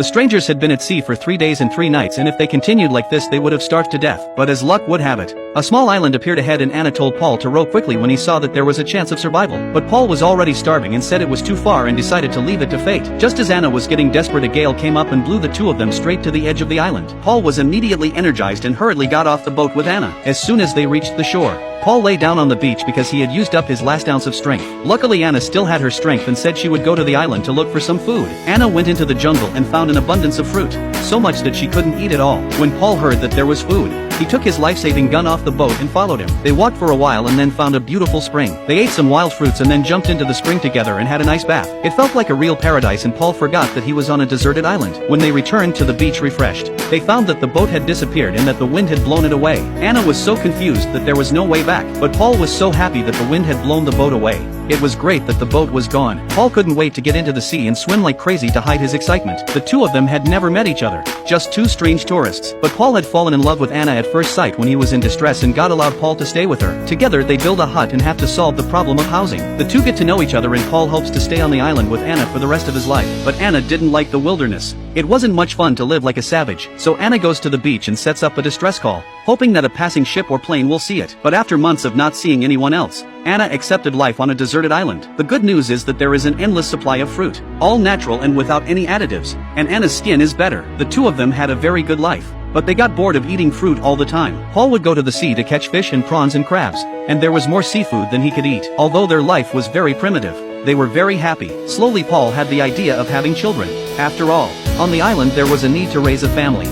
The strangers had been at sea for 3 days and 3 nights, and if they continued like this they would have starved to death. But as luck would have it, a small island appeared ahead, and Anna told Paul to row quickly when he saw that there was a chance of survival. But Paul was already starving and said it was too far and decided to leave it to fate. Just as Anna was getting desperate, a gale came up and blew the two of them straight to the edge of the island. Paul was immediately energized and hurriedly got off the boat with Anna. As soon as they reached the shore, Paul lay down on the beach because he had used up his last ounce of strength. Luckily Anna still had her strength and said she would go to the island to look for some food. Anna went into the jungle and found an abundance of fruit, so much that she couldn't eat it all. When Paul heard that there was food, he took his life-saving gun off the boat and followed him. They walked for a while and then found a beautiful spring. They ate some wild fruits and then jumped into the spring together and had a nice bath. It felt like a real paradise, and Paul forgot that he was on a deserted island. When they returned to the beach refreshed, they found that the boat had disappeared and that the wind had blown it away. Anna was so confused that there was no way back, but Paul was so happy that the wind had blown the boat away. It was great that the boat was gone. Paul couldn't wait to get into the sea and swim like crazy to hide his excitement. The two of them had never met each other, just two strange tourists. But Paul had fallen in love with Anna at first sight when he was in distress, and God allowed Paul to stay with her. Together they build a hut and have to solve the problem of housing. The two get to know each other, and Paul hopes to stay on the island with Anna for the rest of his life. But Anna didn't like the wilderness. It wasn't much fun to live like a savage, so Anna goes to the beach and sets up a distress call, hoping that a passing ship or plane will see it. But after months of not seeing anyone else, Anna accepted life on a deserted island. The good news is that there is an endless supply of fruit, all natural and without any additives, and Anna's skin is better. The two of them had a very good life, but they got bored of eating fruit all the time. Paul would go to the sea to catch fish and prawns and crabs, and there was more seafood than he could eat. Although their life was very primitive, they were very happy. Slowly Paul had the idea of having children. After all, on the island there was a need to raise a family.